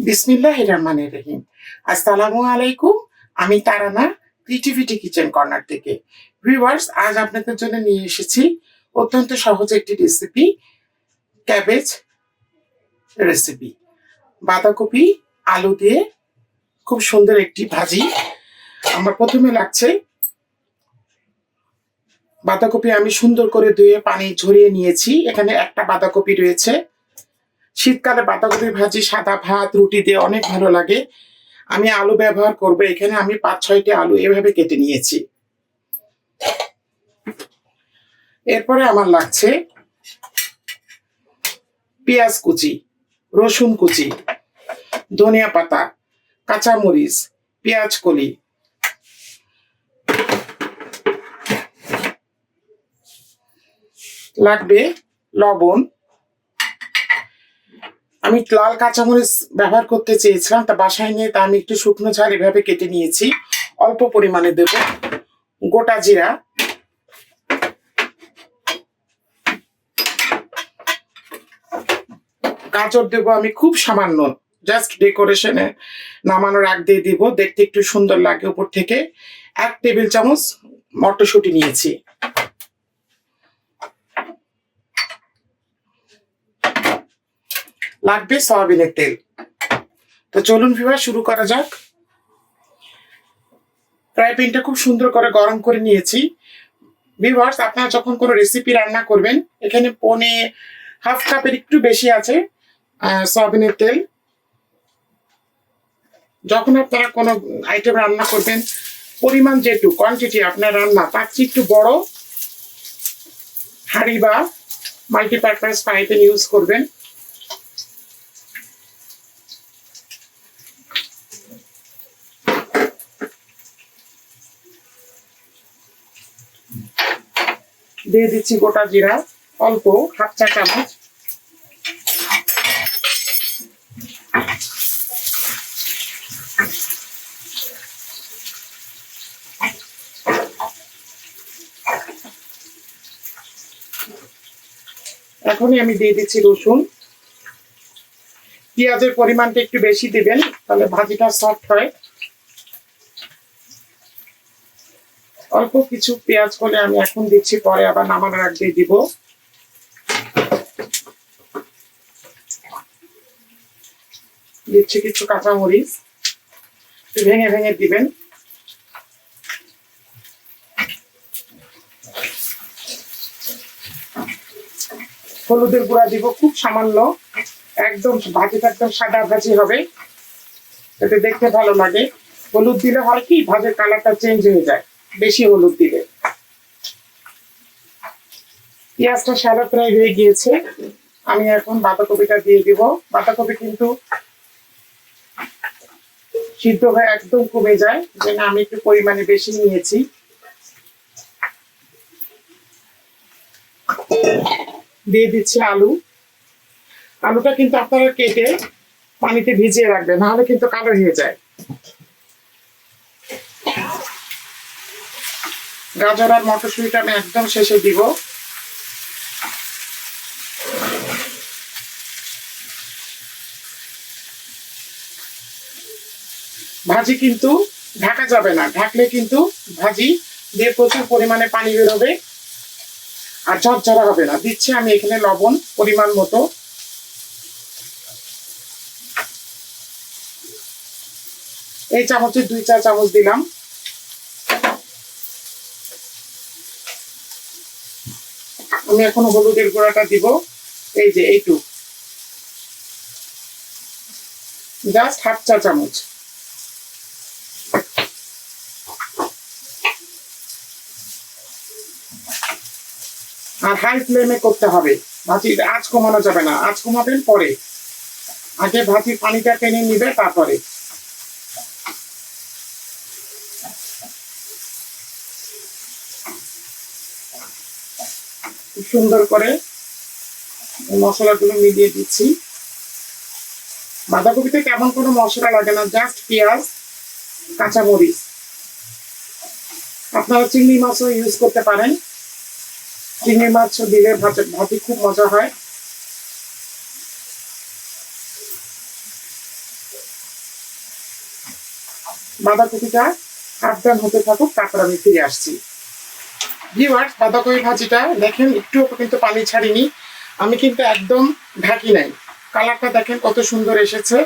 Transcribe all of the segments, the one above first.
বিসমিল্লাহির রহমানির রহিম। আসসালামু আলাইকুম। আমি তারানা, ক্রিয়েটিভিটি কিচেন কর্নার থেকে। ভিউয়ার্স, আজ আপনাদের জন্য নিয়ে এসেছি অত্যন্ত সহজ একটি রেসিপি, ক্যাবেজ রেসিপি। বাঁধাকপি আলু দিয়ে খুব সুন্দর একটি ভাজি। আমার প্রথমে লাগছে বাঁধাকপি, আমি সুন্দর করে ধুয়ে পানি ঝরিয়ে নিয়েছি। এখানে একটা বাঁধাকপি রয়েছে। শীতকালে বাঁধাকপির ভাজি সাদা ভাত রুটি দিয়ে অনেক ভালো লাগে। আমি আলু ব্যবহার করব, এখানে আমি 5-6টি আলু এভাবে কেটে নিয়েছি। এরপরে আমার লাগছে পেঁয়াজ কুচি, রসুন কুচি, ধনিয়া পাতা, কাঁচামরিচ, পেঁয়াজ কলি, লাগবে লবণ। আমি লাল কাঁচামরিচ ব্যবহার করতে চেয়েছিলাম, তা বাসায় নিয়ে তা আমি একটু শুকনো ঝাল এভাবে কেটে নিয়েছি। অল্প পরিমাণে দেব গোটা জিরা, গাজর দেবো আমি খুব সামান্য, জাস্ট ডেকোরেশনে নামানোর আগ দিয়ে দিব, দেখতে একটু সুন্দর লাগে উপর থেকে। 1 টেবিল চামচ মটরশুঁটি নিয়েছি। লাগবে সয়াবিনের তেল। তো চলুন ভিউয়ার, শুরু করা যাক। ফ্রাই প্যানটা খুব সুন্দর করে গরম করে নিয়েছি। ভিউয়ার্স, আপনারা যখন কোনো রেসিপি রান্না করবেন, এখানে পৌনে হাফ কাপের একটু বেশি আছে সয়াবিনের তেল। যখন আপনারা কোনো আইটেম রান্না করবেন, পরিমাণ যেটুকু কোয়ান্টিটি আপনার রান্না, তার চেয়ে একটু বড় হাঁড়ি বা মাল্টিপারপাস ফ্রাই প্যান ইউজ করবেন। দিয়ে দিচ্ছি গোটা জিরা অল্প, হাফ চা চামচ। এখনই আমি দিয়ে দিচ্ছি রসুন। পেঁয়াজের পরিমাণটা একটু বেশি দিবেন, তাহলে ভাজিটা সফট হয়। অল্প কিছু পেঁয়াজ করে আমি এখন দিচ্ছি, পরে আবার নামানোর আগে দিব। দিচ্ছি কিছু কাঁচামরিচ, ভেঙে ভেঙে দিবেন। হলুদের গুঁড়া দিব খুব সামান্য, একদম ভাজিটা একদম সাদা ভাজি হবে, এতে দেখতে ভালো লাগে। হলুদ দিলে হয় কি, ভাজের কালারটা চেঞ্জ হয়ে যায় বেশি হলুদ দিলে। পেঁয়াজটা সাদা প্রায় হয়ে গিয়েছে, আমি এখন বাঁধাকপিটা দিয়ে দিব। বাঁধাকপি কিন্তু সিদ্ধ হয়ে একদম কমে যায়, যেন আমি একটু পরিমাণে বেশি নিয়েছি। দিয়ে দিচ্ছি আলু। আলুটা কিন্তু আপনারা কেটে পানিতে ভিজিয়ে রাখবেন, নাহলে কিন্তু কালো হয়ে যায়। গাজর আর মটরশুঁটিটা আমি একদম শেষে দিব। ভাজি কিন্তু ঢাকা যাবে না, ঢাকলে কিন্তু ভাজি দিয়ে প্রচুর পরিমাণে পানি বেরোবে আর ঝরঝরা হবে না। দিচ্ছি আমি এখানে লবণ পরিমাণ মতো। এই চামচে 2 চা চামচ দিলাম। আমি এখন হলুদের গুঁড়াটা দিব, এই যে এইটুকু, জাস্ট হাফ চা চামচ। আর হাই ফ্লেমে করতে হবে, ভাজির আঁচ কমানো যাবে না। আঁচ কমাবেন পরে, আগে ভাজির পানিটা টেনে নিবে, তারপরে। খুব সুন্দর করে মশলাগুলো মিলিয়ে দিচ্ছি। বাঁধাকপিতে তেমন কোনো মশলা লাগে না, জাস্ট পেঁয়াজ, কাঁচামরিচ। আপনারা চিংড়ি মাছও ইউজ করতে পারেন, চিংড়ি মাছ দিলে ভাজি খুব মজা হয়। বাঁধাকপিটা হাফ ডান হতে থাকুক, তারপর আমি ফিরে আসছি। ভিউয়ার্স, বাঁধাকপি ভাজিটা দেখেন একটুও কিন্তু পানি ছাড়িনি, আমি কিন্তু একদম ঢাকি নাই। কালারটা দেখেন কত সুন্দর এসেছে।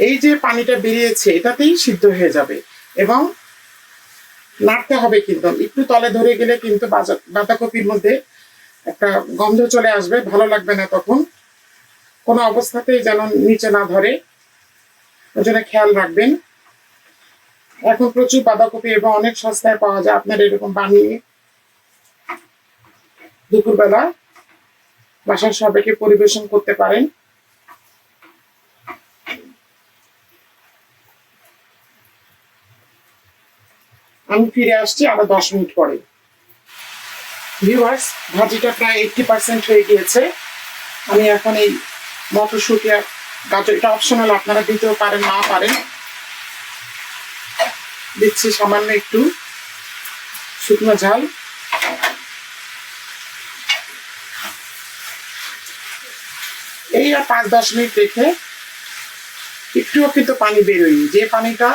এই যে পানিটা বেরিয়েছে এটাতেই সিদ্ধ হয়ে যাবে এবং নাড়তে হবে, কিন্তু একটু তলে ধরে গেলে কিন্তু বাঁধাকপির মধ্যে একটা গন্ধ চলে আসবে, ভালো লাগবে না তখন। কোনো অবস্থাতেই যেন নিচে না ধরে, ওই জন্য খেয়াল রাখবেন। এখন প্রচুর বাঁধাকপি এবং অনেক সস্তায় পাওয়া যায়, আপনারা এরকম বানিয়ে দুপুরবেলা বাসার সবাইকে পরিবেশন করতে পারেন। আমি ফিরে আসছি আরো 10 মিনিট পরে। ভিউয়ার্স, ভাজিটা প্রায় 80% হয়ে গিয়েছে। আমি এখন এই মটরশুঁটি আর গাজর, এটা অপশনাল, আপনারা দিতেও পারেন না পারেন। দিচ্ছি সামান্য একটু শুকনো ঝাল। এই আর 5-10 মিনিট রেখে, একটুও কিন্তু পানি বেরোয়নি, যে পানিটা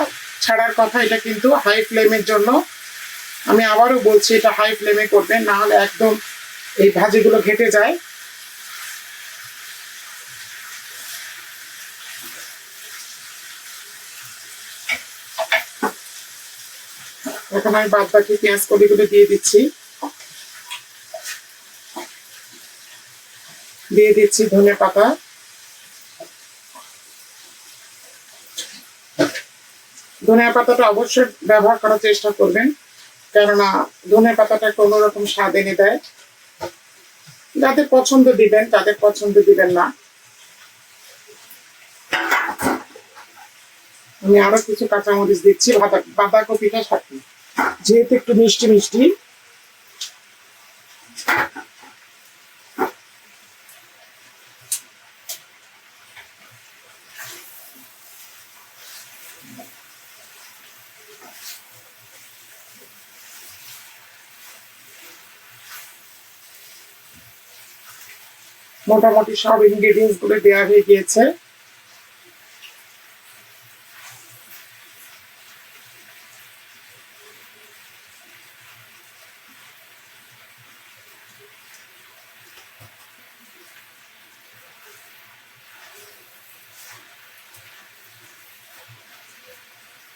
ছাড়ার কথা এটা কিন্তু হাই ফ্লেমের জন্য। আমি আবারও বলছি, এটা হাই ফ্লেমে করবেন, না হলে একদম এই ভাজিগুলো ঘেটে যায়। এখন আমি বাদ বাকি পেঁয়াজ কলিগুলো দিয়ে দিচ্ছি। দিয়ে দিচ্ছি ধনে পাতা। ধনিয়া পাতাটা অবশ্যই ব্যবহার করার চেষ্টা করবেন, কেননা ধনে পাতাটা একটা অন্যরকম স্বাদ এনে দেয়। যাদের পছন্দ দিবেন, যাদের পছন্দ দিবেন না। আমি আরো কিছু কাঁচামরিচ দিচ্ছি। বাঁধাকপিটা সাথে যেহেতু একটু মিষ্টি মিষ্টি, মোটামুটি সব ইনগ্রেডিয়েন্টস গুলো দেওয়া হয়ে গিয়েছে।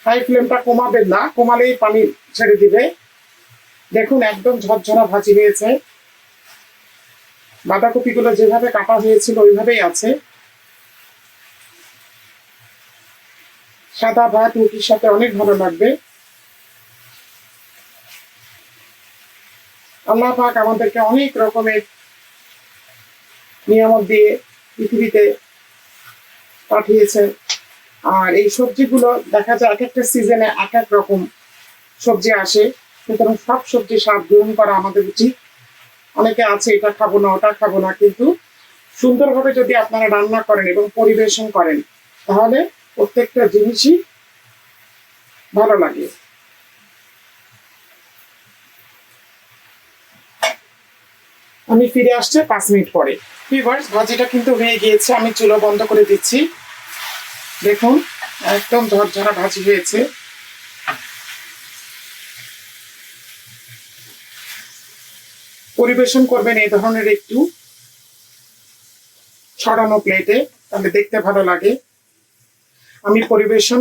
হাই ফ্লেমটা কমাবেন না, কমালেই পানি ছেড়ে দিবে। দেখুন একদম ঝরঝরা ভাজি হয়েছে। বাঁধাকপিগুলো যেভাবে কাটা হয়েছিল ওইভাবেই আছে। সাদা ভাত রুটির সাথে অনেক ভালো লাগবে। আল্লাহ পাক আমাদেরকে অনেক রকমের নিয়ামত দিয়ে পৃথিবীতে পাঠিয়েছে, আর এই সবজিগুলো দেখা যায় এক একটা সিজনে এক এক রকম সবজি আসে, সুতরাং সব সবজি স্বাদ গ্রহণ করা আমাদের উচিত। অনেকে আছে এটা খাবো না ওটা খাবো না, কিন্তু সুন্দরভাবে যদি আপনারা রান্না করেন এবং পরিবেশন করেন, তাহলে প্রত্যেকটা জিনিসই ভালো লাগে। আমি ফিরে আসছে 5 মিনিট পরে। ভিউয়ার্স, ভাজিটা কিন্তু হয়ে গিয়েছে, আমি চুলা বন্ধ করে দিচ্ছি। দেখুন একদম ঝরঝরা ভাজি হয়েছে। পরিবেশন করবেন এই ধরনের একটু ছড়ানো প্লেটে, তাহলে দেখতে ভালো লাগে। আমি পরিবেশন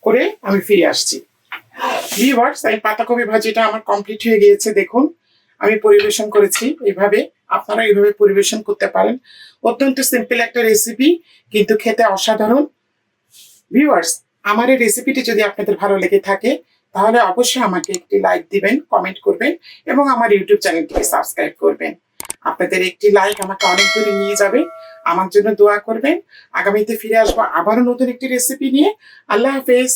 করে আমি ফিরে আসছি। ভিউয়ার্স, এই পাতাকপি ভাজিটা আমার কমপ্লিট হয়ে গিয়েছে। দেখুন আমি পরিবেশন করেছি এইভাবে, আপনারা এইভাবে পরিবেশন করতে পারেন। অত্যন্ত সিম্পল একটা রেসিপি, কিন্তু খেতে অসাধারণ। ভিউয়ার্স, আমার এই রেসিপিটি যদি আপনাদের ভালো লেগে থাকে, তাহলে অবশ্যই আমাকে একটি লাইক দিবেন, কমেন্ট করবেন এবং আমার ইউটিউব চ্যানেলটিকে সাবস্ক্রাইব করবেন। আপনাদের একটি লাইক আমাকে অনেক দূরে নিয়ে যাবে। আমার জন্য দোয়া করবেন। আগামীতে ফিরে আসবো আবারও নতুন একটি রেসিপি নিয়ে। আল্লাহ হাফেজ।